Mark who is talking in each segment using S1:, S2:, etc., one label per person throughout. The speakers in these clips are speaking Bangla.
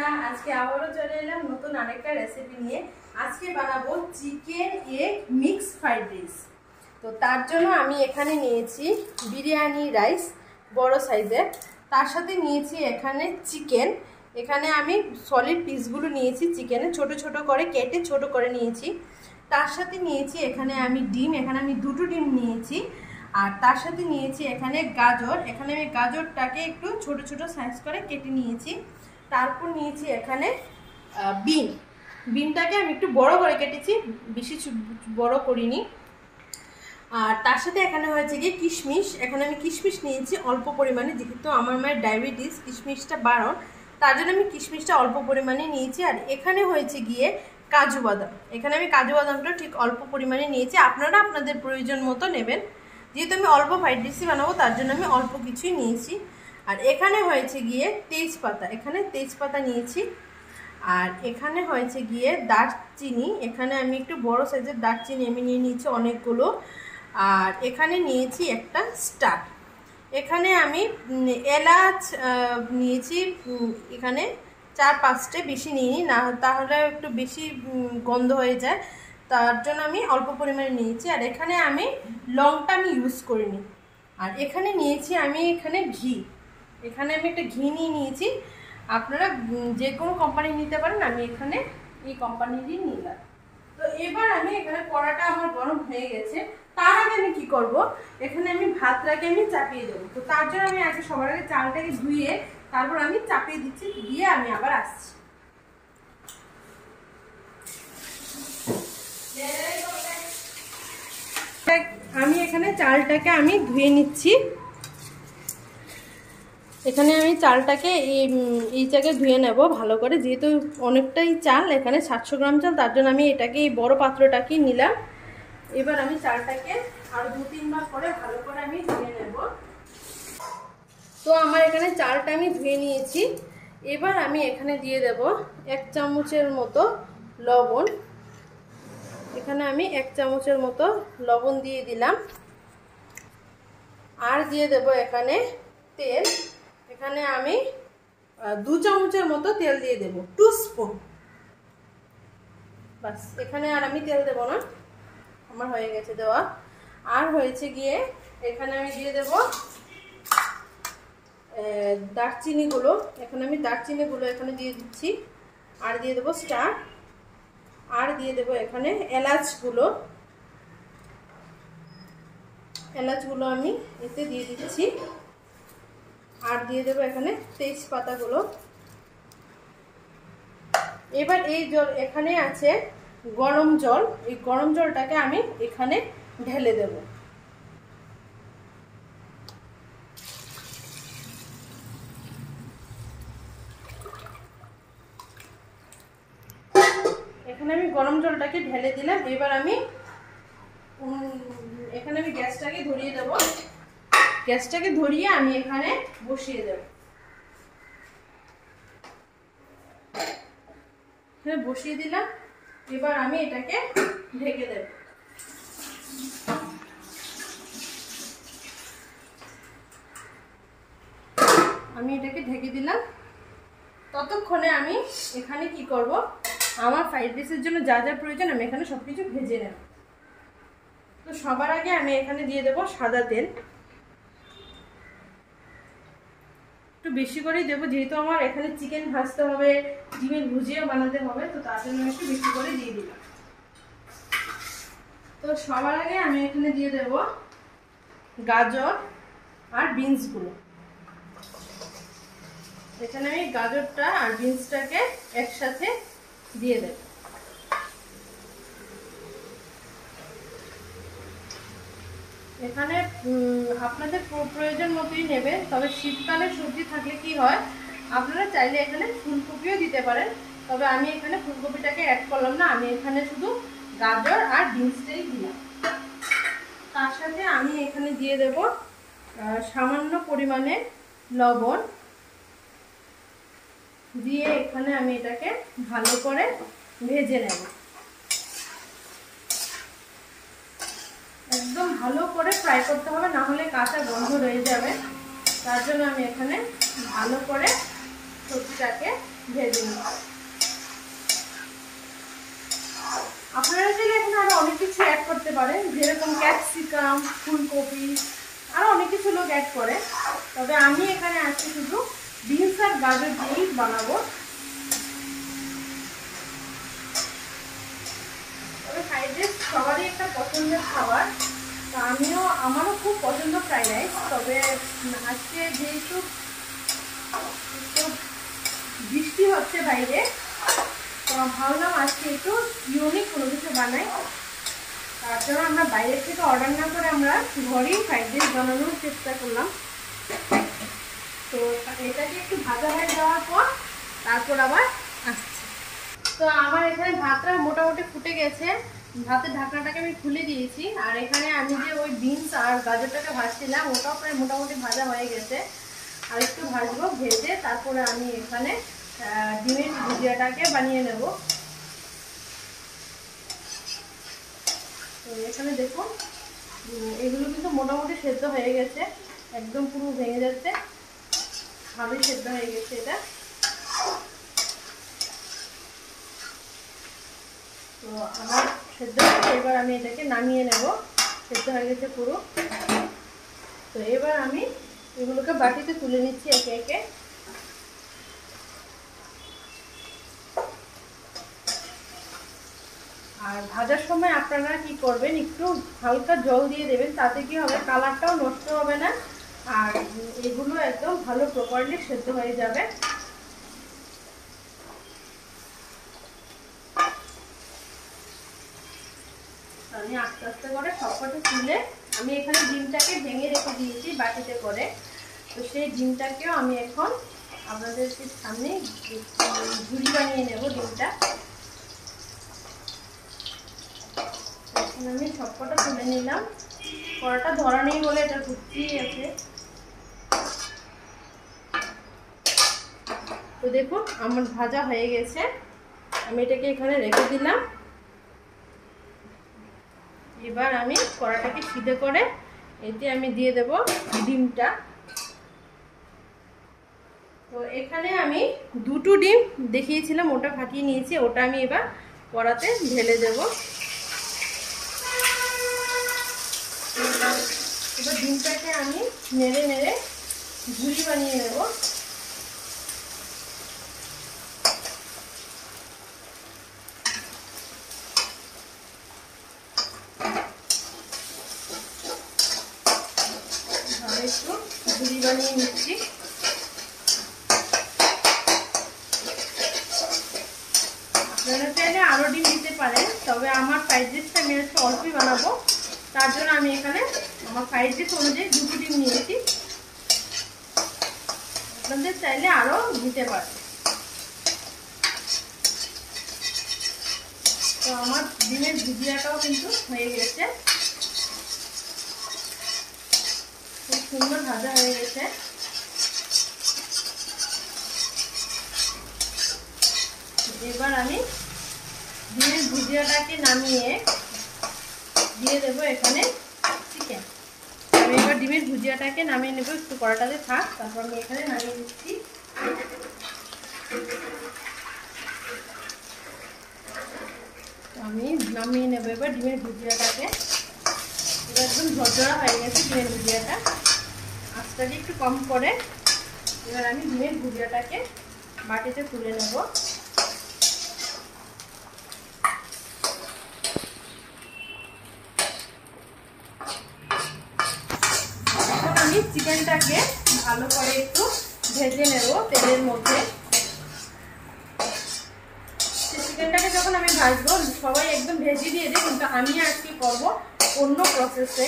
S1: বন্ধুরা, আজকে আবারও চলে এলাম নতুন আরেকটা রেসিপি নিয়ে। আজকে বানাবো chicken egg mix fried rice. তো তার জন্য আমি এখানে নিয়েছি বিরিয়ানি রাইস বড় সাইজের, তার সাথে নিয়েছি এখানে চিকেন। এখানে আমি সলিড পিসগুলো নিয়েছি, চিকেনে ছোট ছোট করে কেটে ছোট করে নিয়েছি। তার সাথে নিয়েছি এখানে আমি ডিম, এখানে আমি দুটো ডিম নিয়েছি। আর তার সাথে নিয়েছি এখানে গাজর, এখানে আমি গাজরটাকে একটু ছোট ছোট সাইজ করে কেটে নিয়েছি। তারপর নিয়েছি এখানে বিনটাকে আমি একটু বড় করে কেটেছি, বেশি বড় করিনি। আর তার সাথে এখানে হয়েছে গিয়ে কিশমিশ, এখানে আমি কিশমিশ নিয়েছি অল্প পরিমাণে, যেহেতু আমার মায়ের ডায়াবেটিস, কিশমিশটা বারণ, তার জন্য আমি কিশমিশটা অল্প পরিমাণে নিয়েছি। আর এখানে হয়েছে গিয়ে কাজু বাদাম, এখানে আমি কাজু বাদামটা ঠিক অল্প পরিমাণে নিয়েছি, আপনারা আপনাদের প্রয়োজন মতো নেবেন। যেহেতু আমি অল্প ফ্রাইড রাইস বানাবো তার জন্য আমি অল্প কিছুই নিয়েছি। আর এখানে হয়েছে গিয়ে তেজপাতা, এখানে তেজপাতা নিয়েছি। আর এখানে হয়েছে গিয়ে দারচিনি, এখানে আমি একটু বড় সাইজের দারচিনি আমি নিয়ে নিয়েছি অনেকগুলো। আর এখানে নিয়েছি একটা স্টার, এখানে আমি এলাচ নিয়েছি, এখানে 4-5টে, বেশি নিইনি, না তাহলে একটু বেশি গন্ধ হয়ে যায়, তার জন্য আমি অল্প পরিমাণে নিয়েছি। আর এখানে আমি লংটা আমি ইউজ করিনি। আর এখানে নিয়েছি আমি এখানে ঘি, এখানে আমি একটা ঘি নিয়ে নিয়েছি, আপনারা যে কোনো কোম্পানি নিতে পারেন, আমি এখানে এই কোম্পানিরই নিলাম। তো এবার আমি এখানে কড়াটা আমার গরম হয়ে গেছে, তার আগে আমি কি করব, এখানে আমি ভাতটাকে আমি চাপিয়ে দেবো। তো তার জন্য আমি আগে সবার আগে চালটাকে ধুয়ে তারপর আমি চাপিয়ে দিচ্ছি, দিয়ে আমি আবার আসছি। আমি এখানে চালটাকে আমি ধুয়ে নিচ্ছি, এখানে আমি চালটাকে এই জায়গায় ধুয়ে নেব ভালো করে, যেহেতু অনেকটাই চাল, এখানে 700 গ্রাম চাল, তার জন্য আমি এটাকে এই বড় পাত্রটাকেই নিলাম। এবার আমি চালটাকে আরো 2-3 বার করে ভালো করে আমি ধুয়ে নেব। তো আমার এখানে চালটা আমি ধুয়ে নিয়েছি। এবার আমি এখানে দিয়ে দেব 1 চামচের মতো লবণ, এখানে আমি 1 চামচের মতো লবণ দিয়ে দিলাম। আর দিয়ে দেব এখানে তেল, এখানে আমি 2 চামচের মতো তেল দিয়ে দেব, 2 স্পুন, বাস। এখানে আর আমি তেল দেব না, আমার হয়ে গেছে দেওয়া। আর হয়েছে গিয়ে এখানে আমি দিয়ে দেব দারচিনিগুলো, এখানে আমি দারচিনিগুলো এখানে দিয়ে দিচ্ছি। আর দিয়ে দেবো স্টার, আর দিয়ে দেবো এখানে এলাচগুলো আমি এতে দিয়ে দিচ্ছি। আর দিয়ে দেবো এখানে তেজপাতাগুলো। এবার এই জল, এখানে আছে গরম জল, এই গরম জলটাকে আমি এখানে ঢেলে দেব। এখানে আমি গরম জলটাকে ঢেলে দিলাম। এবার আমি এখানে আমি গ্যাসটাকে ধরিয়ে দেব, গ্যাসটাকে ধরিয়ে আমি এখানে বসিয়ে দেব। এখানে বসিয়ে দিলাম, এবার আমি এটাকে ঢেকে দেব। আমি এটাকে ঢেকে দিলাম। ততক্ষণে আমি এখানে কি করব, আমার ফ্রাইড রাইসের জন্য যা যা প্রয়োজন আমি এখানে সবকিছু ভেজে নেব। তো সবার আগে আমি এখানে দিয়ে দেব সাদা তেল, একটু বেশি করেই দেবো, যেহেতু আমার এখানে চিকেন ভাজতে হবে, ডিমের ভুজিয়া বানাতে হবে, তো তার জন্য একটু বেশি করে দিয়ে দিলাম। তো সবার আগে আমি এখানে দিয়ে দেব গাজর আর বিনসগুলো, এখানে আমি গাজরটা আর বিনসটাকে একসাথে দিয়ে দেব। এখানে আপনাদের প্রয়োজন মতোই নেবে, তবে শীতকালে সবজি থাকলে কি হয়, আপনারা চাইলে এখানে ফুলকপিও দিতে পারেন, তবে আমি এখানে ফুলকপিটাকে অ্যাড করলাম না, আমি এখানে শুধু গাজর আর বিনসটাই দিলাম। তার সাথে আমি এখানে দিয়ে দেব সামান্য পরিমাণে লবণ, দিয়ে এখানে আমি এটাকে ভালো করে ভেজে নেব। একদম ভালো করে ফ্রাই করতে হবে, না হলে কাঁচা গন্ধ রয়ে যাবে। তার জন্য আমি এখানে ভালো করে সবজিটাকে ভেজে নিই। আপনারা চাইলে এখানে আরো অনেক কিছু অ্যাড করতে পারেন, যেরকম ক্যাপসিকাম, ফুলকপি, আরো অনেক কিছু লোক অ্যাড করে। তবে আমি এখানে আজকে শুধু বিনস আর গাজর দিয়েই বানাবো। তবে ফ্রাইড রাইস সবারই একটা পছন্দের খাবার, তা আমারও খুব পছন্দ ফ্রাইড রাইস। তবে আজকে যেহেতু বৃষ্টি হচ্ছে বাইরে, তো ভাবলাম আজকে একটু ইউনিক কোনো কিছু বানাই। তার জন্য আমরা বাইরে থেকে অর্ডার না করে আমরা ঘরেই ফ্রাইড রাইস বানানোর চেষ্টা করলাম। তো এটাকে একটু ভাজা হয়ে যাওয়ার পর তারপর আবার আসছে। তো আমার এখানে ভাতটা মোটামুটি ফুটে গেছে, ভাতের ঢাকনাটাকে আমি খুলে দিয়েছি। আর এখানে আমি যে ওই বিনস আর গাজরটাকে ভাজছিলাম ওটাও প্রায় মোটামুটি ভাজা হয়ে গেছে। আর একটু ভাজবো, ভেজে তারপরে আমি এখানে ডিমের ভুজিয়াটাকে বানিয়ে নেব। তো এখানে দেখুন এগুলো কিন্তু মোটামুটি সেদ্ধ হয়ে গেছে, একদম পুরো ভেঙে যাচ্ছে, ভালোই সেদ্ধ হয়ে গেছে এটা। তো আমার সেদ্ধ হয়েছে, এবার আমি এটাকে নামিয়ে নেব, সেদ্ধ হয়ে গেছে পুরো। তো এবার আমি এগুলোকে বাটিতে তুলে নিচ্ছি একে একে। আর ভাজার সময় আপনারা কি করবেন, একটু হালকা জল দিয়ে দেবেন, তাতে কি হবে কালারটাও নষ্ট হবে না আর এগুলো একদম ভালো প্রপারলি সেদ্ধ হয়ে যাবে। আমি আস্তে আস্তে করে সবকটা তুলে আমি এখানে ডিমটাকে ভেঙে রেখে দিয়েছি বাটিতে করে। তো সেই ডিমটাকেও আমি এখন আপনাদেরকে সামনে ঝুড়ি বানিয়ে নেব ডিমটা। আমি সবকটা তুলে নিলাম, কড়াটা ধরা নেই বলে এটা ঘুরতেই আছে। তো দেখুন আমার ভাজা হয়ে গেছে, আমি এটাকে এখানে রেখে দিলাম। এবার আমি কড়াটাকে সিধে করে এতে আমি দিয়ে দেব ডিমটা। তো এখানে আমি দুটো ডিম দেখিয়েছিলাম, ওটা ফাটিয়ে নিয়েছি, ওটা আমি এবার কড়াতে ঢেলে দেব। এবার ডিমটাকে আমি নেড়ে নেড়ে ঝুড়ি বানিয়ে নেব। একটু ঝুড়ি বানিয়ে নিচ্ছি। আপনারা চাইলে আরো ডিম দিতে পারেন, তবে আমার ফ্রাইড রাইসটা আমি একটু অল্পই বানাবো, তার জন্য আমি এখানে আমার ফ্রাইড রাইস অনুযায়ী দুটো ডিম নিয়েছি। আপনাদের চাইলে আরো দিতে পারেন। তো আমার ডিমের ভুজিয়াটাও কিন্তু হয়ে গেছে, খুব সুন্দর ভাজা হয়ে গেছে। এবার আমি ডিমের ভুজিয়াটাকে নামিয়ে দিয়ে দেবো এখানে চিকেন। আমি এবার ডিমের ভুজিয়াটাকে নামিয়ে নেবো, একটু কড়াটাতে থাক, তারপর আমি এখানে নামিয়ে দিচ্ছি। আমি নামিয়ে নেবো এবার ডিমের ভুজিয়াটাকে। এবার একদম ঝরঝরা হয়ে গেছে ডিমের ভুজিয়াটা, আঁচটাকে একটু কম করে এবার আমি ডিমের ভুজিয়াটাকে বাটিতে তুলে নেব। এখন আমি চিকেনটাকে ভালো করে একটু ভেজে নেব তেলের মধ্যে। চিকেনটাকে যখন আমি ভাজবো সবাই একদম ভেজে দিয়ে দেয়, কিন্তু আমি আজকে করবো অন্য প্রসেসে।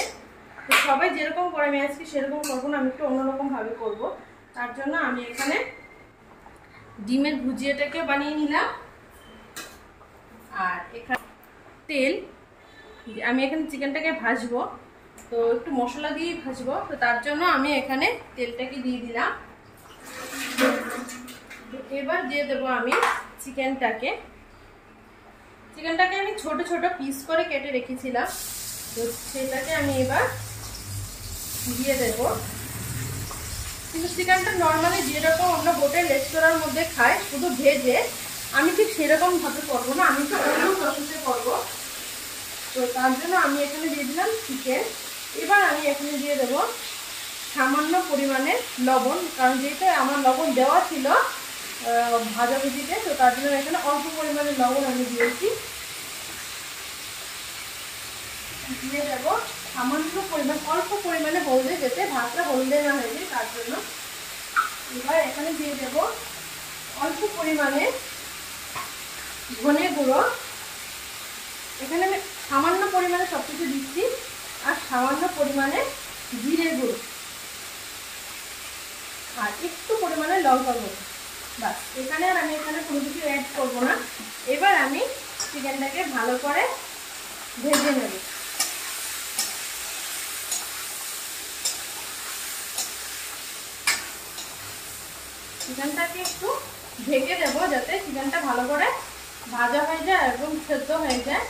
S1: তো সবাই যেরকম করে আমি আজকে সেরকম করবো না, আমি একটু অন্যরকম ভাবে করবো। তার জন্য আমি এখানে ডিমের ভুজিয়াটাকে বানিয়ে নিলাম। আর এখানে তেল, আমি এখানে চিকেনটাকে ভাজবো, তো একটু মশলা দিয়ে ভাজবো, তো তার জন্য আমি এখানে তেলটাকে দিয়ে দিলাম। এবার দিয়ে দেবো আমি চিকেনটাকে আমি ছোট ছোট পিস করে কেটে রেখেছিলাম, তো সেটাকে আমি এবার দিয়ে দেব। কিন্তু চিকেনটা নর্মালি যেরকম আমরা হোটেল রেস্তোরাঁর মধ্যে খাই শুধু ভেজে, আমি ঠিক সেরকম ভাবে করবো না, আমি তো অন্য প্রসেসে করবো। তো তার জন্য আমি এখানে দিয়ে দিলাম চিকেন। এবার আমি এখানে দিয়ে দেবো সামান্য পরিমাণে লবণ, কারণ যেহেতু আমার লবণ দেওয়া ছিল ভাজাভুজিতে, তো তার জন্য এখানে অল্প পরিমাণে লবণ আমি দিয়েছি। দিয়ে দেবো সামান্য পরিমাণ, অল্প পরিমাণে হলদে, যেতে ভাতটা হলদে না হয়ে যায় তার জন্য। এবার এখানে দিয়ে দেবো অল্প পরিমাণে ধনে গুঁড়ো। এখানে আমি সামান্য পরিমাণে সব কিছু দিচ্ছি, আর সামান্য পরিমাণে জিরে গুঁড়ো, আর একটু পরিমাণে লঙ্কা গুঁড়ো। বাস, এখানে আর আমি এখানে কোনো কিছু অ্যাড করবো না। এবার আমি চিকেনটাকে ভালো করে ভেজে নেব। চিকেনটাকে একটু ঢেকে দেবো যাতে চিকেনটা ভালো করে ভাজা হয়ে যায় এবং সেদ্ধ হয়ে যায়।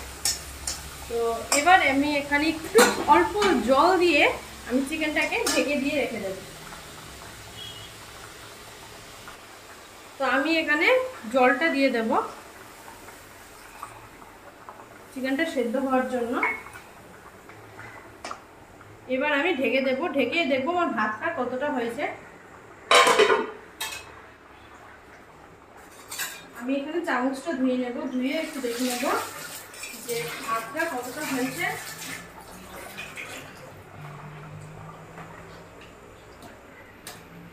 S1: তো এবার আমি এখানে একটু অল্প জল দিয়ে আমি চিকেনটাকে ঢেকে দিয়ে রেখে দেব। তো আমি এখানে জলটা দিয়ে দেব চিকেনটা সেদ্ধ হওয়ার জন্য। এবার আমি ঢেকে দেব, ঢেকে দেখবো আমার ভাতটা কতটা হয়েছে। আমি এখানে চামচটা ধুয়ে নেব, ধুয়ে একটু দেখে নেব যে ভাতটা কতটা হয়েছে।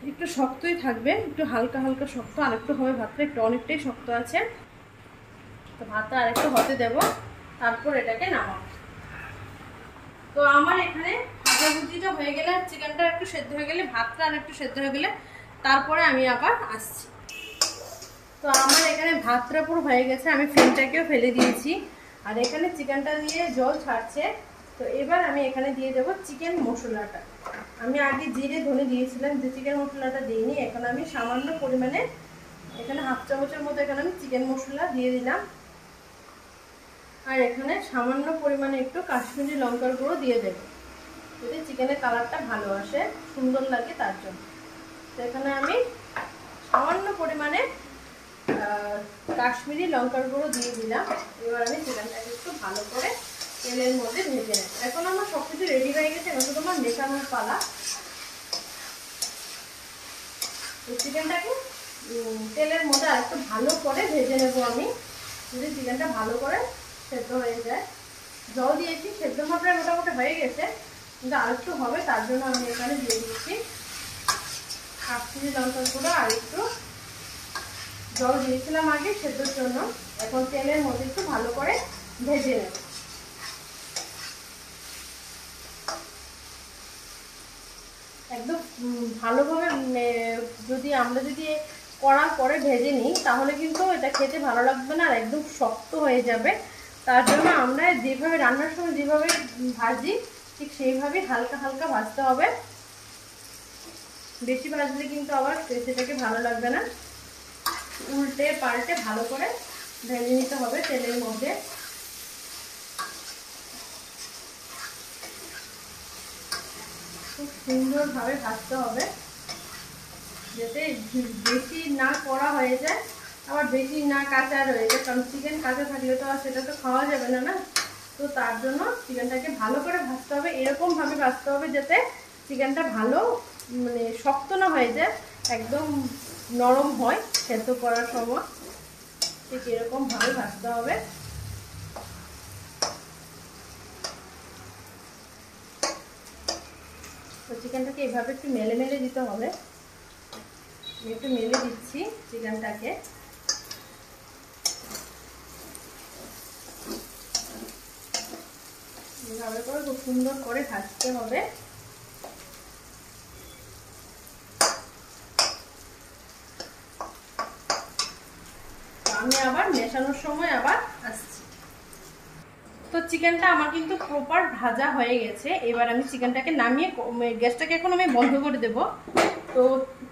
S1: একটু শক্তই থাকবে, একটু হালকা হালকা শক্ত, আরেকটু হবে ভাতটা, একটু অনেকটাই শক্ত আছে। তো ভাতটা আরেকটু হতে দেব, তারপর এটাকে নামাবো। তো আমার এখানে ভাজাভুজিটা হয়ে গেলে, চিকেনটা একটু সেদ্ধ হয়ে গেলে, ভাতটা আর একটু সেদ্ধ হয়ে গেলে তারপরে আমি আবার আসছি। তো আমার এখানে ভাতটা পুরো হয়ে গেছে, আমি ফ্লেমটাকেও ফেলে দিয়েছি, আর এখানে চিকেনটা দিয়ে জল ছাড়ছে। তো এবার আমি এখানে দিয়ে দেবো চিকেন মশলাটা। আমি আগে জিরে ধনে দিয়েছিলাম, যে চিকেন মশলাটা দিইনি। এখন আমি সামান্য পরিমাণে, এখানে হাফ চামচের মতো এখানে আমি চিকেন মশলা দিয়ে দিলাম, আর এখানে সামান্য পরিমাণে একটু কাশ্মীরি লঙ্কার গুঁড়ো দিয়ে দেবো, যাতে চিকেনের কালারটা ভালো আসে, সুন্দর লাগে তার জন্য। তো এখানে আমি সামান্য পরিমাণে কাশ্মীরি লঙ্কার গুঁড়ো দিয়ে দিলাম। এবার আমি চিকেনটাকে একটু ভালো করে তেলের মধ্যে ভেজে নেব। এখন আমার সব কিছু রেডি হয়ে গেছে, এখন শুধু আমার মেশানোর পালা। তো চিকেনটাকে তেলের মধ্যে আরেকটু ভালো করে ভেজে নেব আমি, যদি চিকেনটা ভালো করে সেদ্ধ হয়ে যায়। জল দিয়েছি, সেদ্ধ ভাবটা মোটামুটি হয়ে গেছে, কিন্তু আরেকটু হবে, তার জন্য আমি এখানে দিয়ে দিচ্ছি কাশ্মীরি লঙ্কার গুঁড়ো, আর একটু জল দিয়েছিলাম আগে সেদ্ধর জন্য। এখন তেলের মধ্যে একটু ভালো করে ভেজে নেব। একদম ভালোভাবে যদি আমরা কড়ার পরে ভেজে নিই, তাহলে কিন্তু এটা খেতে ভালো লাগবে না, আর একদম শক্ত হয়ে যাবে। তার জন্য আমরা যেভাবে রান্নার সময় যেভাবে ভাজি, ঠিক সেইভাবেই হালকা হালকা ভাজতে হবে। বেশি ভাজলে কিন্তু আবার সেটাকে ভালো লাগবে না। উল্টে পাল্টে ভালো করে ভেজে নিতে হবে তেলের মধ্যে। খুব সুন্দরভাবে ভাজতে হবে, যাতে বেশি না কড়া হয়ে যায়, আবার বেশি না কাঁচা রয়ে যায়, কারণ চিকেন কাঁচা থাকলে তো আর সেটা তো খাওয়া যাবে না। তো তার জন্য চিকেনটাকে ভালো করে ভাজতে হবে, এরকমভাবে ভাজতে হবে যাতে চিকেনটা ভালো শক্ত না হয়ে যায়, একদম নরম হয় সেদ্ধ করার সময়। ঠিক এরকমভাবে ভাজতে হবে। তো চিকেনটাকে এভাবে একটু মেলে মেলে দিতে হবে। একটু মেলে দিচ্ছি চিকেনটাকে। এভাবে করে খুব সুন্দর করে ভাজতে হবে। আমি আবার মেশানোর সময় আবার আসছি। তো চিকেনটা আমার কিন্তু প্রপার ভাজা হয়ে গেছে। এবার আমি চিকেনটাকে নামিয়ে গ্যাসটাকে এখন আমি বন্ধ করে দেব। তো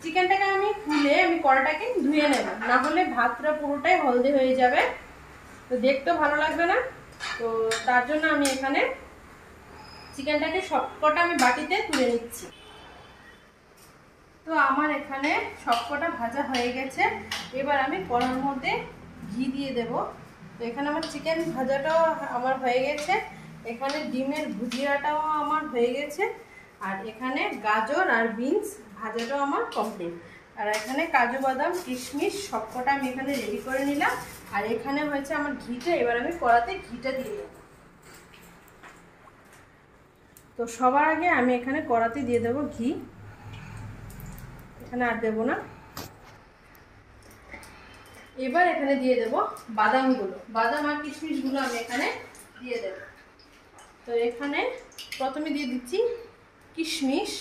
S1: চিকেনটাকে আমি খুলে আমি কড়াটাকে ধুয়ে নেব, না হলে ভাতটা পুরোটাই হলদে হয়ে যাবে, তো দেখতেও ভালো লাগবে না। তো তার জন্য আমি এখানে চিকেনটাকে সবকটা আমি বাটিতে তুলে নিচ্ছি। তো আমার এখানে সবকটা ভাজা হয়ে গেছে। এবার আমি কড়ার মধ্যে ঘি দিয়ে দেব। তো এখানে আমার চিকেন ভাজাটাও আমার হয়ে গেছে, এখানে ডিমের ভুজিয়াটাও আমার হয়ে গেছে, আর এখানে গাজর আর বিনস ভাজাটাও আমার কমপ্লিট। আর এখানে কাজু বাদাম কিশমিশ সবকটা আমি এখানে রেডি করে নিলাম। আর এখানে হয়েছে আমার ঘিটা। এবার আমি কড়াতে ঘিটা দিয়ে দেব। তো সবার আগে আমি এখানে কড়াতে দিয়ে দেব ঘি, এখানে আর দেব না। এবার এখানে দিয়ে দেব বাদামগুলো, বাদাম আর কিশমিশগুলো আমি এখানে দিয়ে দেব। তো এখানে প্রথমে দিয়ে দিচ্ছি কিশমিশ,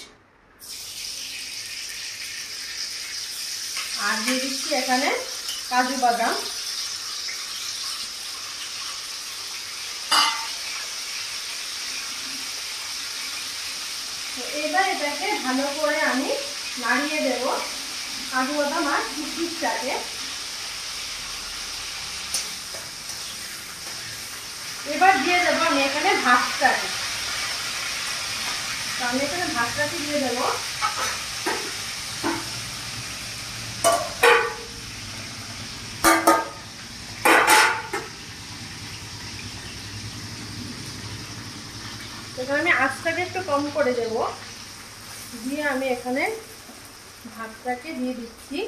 S1: আর দিয়ে দিচ্ছি এখানে কাজু বাদাম। তো এবার এটাকে ভালো করে আমি নাড়িয়ে দেব কাজু বাদাম আর কিশমিশটাকে। এবার দিয়ে দেবো আমি এখানে ভাতটাকে। তো আমি এখানে ভাতটাকে দিয়ে দেবো। এখানে আমি আঁচটাকে একটু কম করে দেব, দিয়ে আমি এখানে ভাতটাকে দিয়ে দিচ্ছি।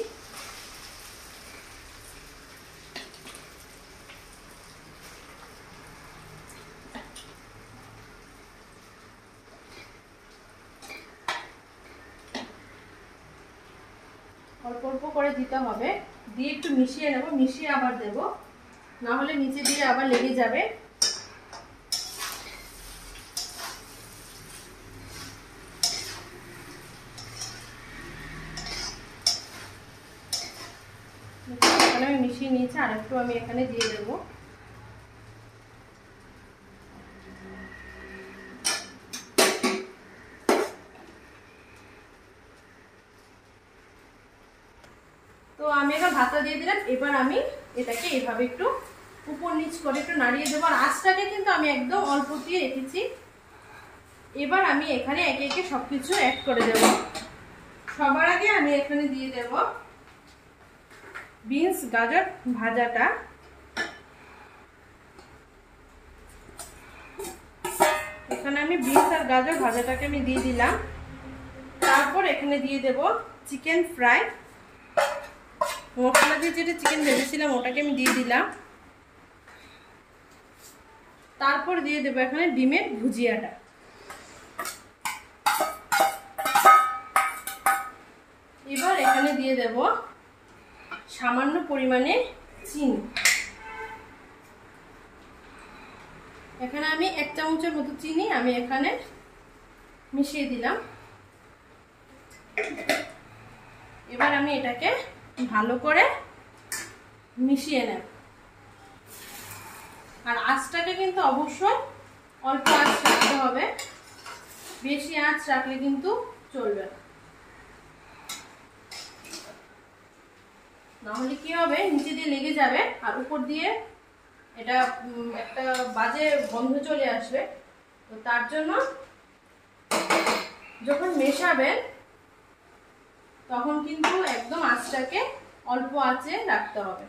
S1: অল্প অল্প করে দিতে হবে, দিয়ে একটু মিশিয়ে নেব, মিশিয়ে আবার দেব, না হলে নিচে দিয়ে আবার লেগে যাবে। এখানে আমি মিশিয়ে নিয়েছি, আর একটু আমি এখানে দিয়ে দেব। তো আমি এবার ভাতটা দিয়ে দিলাম। এবার আমি এটাকে এভাবে একটু উপর নিচ করে একটু নাড়িয়ে দেবো। আর আঁচটাকে কিন্তু আমি একদম অল্প দিয়ে রেখেছি। এবার আমি এখানে একে একে সবকিছু অ্যাড করে দেব। সবার আগে আমি এখানে দিয়ে দেব বিনস গাজর ভাজাটা। এখানে আমি বিনস আর গাজর ভাজাটাকে আমি দিয়ে দিলাম। তারপর এখানে দিয়ে দেব চিকেন ফ্রাই, মশলা দিয়ে যেটা চিকেন ভেজেছিলাম ওটাকে আমি দিয়ে দিলাম। তারপর দিয়ে দেবো এখানে ডিমের ভুজিয়াটা। এবার এখানে দিয়ে দেব সামান্য পরিমাণে চিনি। এখানে আমি 1 চামচের মতো চিনি আমি এখানে মিশিয়ে দিলাম। এবার আমি এটাকে ভালো করে মিশিয়ে নেব। আর আঁচটাকে কিন্তু অবশ্যই অল্প আঁচ রাখতে হবে, বেশি আঁচ রাখলে কিন্তু চলবে না, নাহলে কি হবে নিচে দিয়ে লেগে যাবে আর উপর দিয়ে এটা একটা বাজে গন্ধ চলে আসবে। তো তার জন্য যখন মেশাবেন তখন কিন্তু একদম আঁচটাকে অল্প আঁচে রাখতে হবে।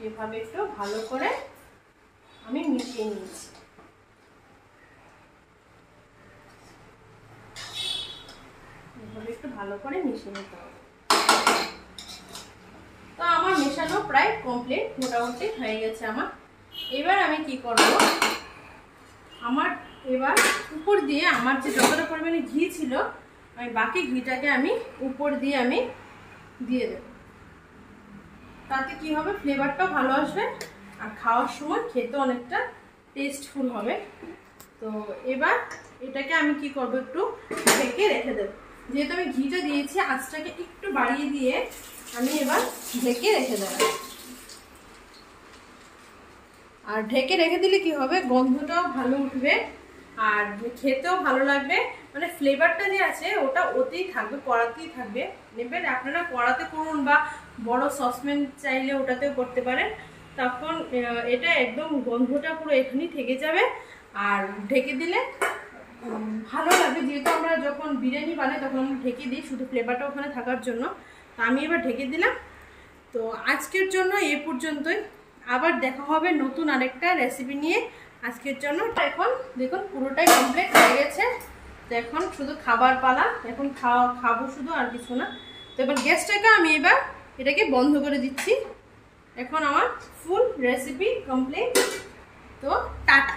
S1: এভাবে একটু ভালো করে আমি মিশিয়ে নিয়েছি। এভাবে একটু ভালো করে মিশিয়ে নিতে হবে। তো আমার মেশানো প্রায় কমপ্লিট, মোটামুটি হয়ে গেছে আমার। এবার আমি কি করব, আমার এবার উপর দিয়ে আমার যে যতটা পরিমাণে ঘি ছিল আমি বাকি ঘিটাকে আমি উপর দিয়ে আমি দিয়ে দেব। তাতে কি হবে, ফ্লেভারটাও ভালো আসবে আর খাওয়ার সময় খেতে অনেকটা টেস্টফুল হবে। তো এবার এটাকে আমি কি করব, একটু ঢেকে রেখে দেব। যেহেতু আমি ঘিটা দিয়েছি আঁচটাকে একটু বাড়িয়ে দিয়ে আমি এবার ঢেকে রেখে দেব। আর ঢেকে রেখে দিলে কি হবে, গন্ধটাও ভালো উঠবে আর খেতেও ভালো লাগবে। মানে ফ্লেভারটা যে আছে ওটা ওতেই থাকবে, কড়াতেই থাকবে। নেবেন আপনারা কড়াতে করুন বা বড় সসপ্যান চাইলে ওটাতেও করতে পারেন। তখন এটা একদম গন্ধটা পুরো এখানেই থেকে যাবে আর ঢেকে দিলে ভালো লাগে, যেহেতু আমরা যখন বিরিয়ানি বানাই তখন আমরা ঢেকে দিই শুধু ফ্লেভারটা ওখানে থাকার জন্য। তো আমি এবার ঢেকে দিলাম। তো আজকের জন্য এই পর্যন্তই, আবার দেখা হবে নতুন আরেকটা রেসিপি নিয়ে। আজকের জন্য এখন দেখুন পুরোটাই কমপ্লিট হয়ে গেছে। তো এখন শুধু খাবার পালা, এখন খাবো শুধু, আর কিছু না। তো এবার গ্যাসটাকে আমি এবার এটাকে বন্ধ করে দিচ্ছি। এখন আমার ফুল রেসিপি কমপ্লিট। তো টাটা।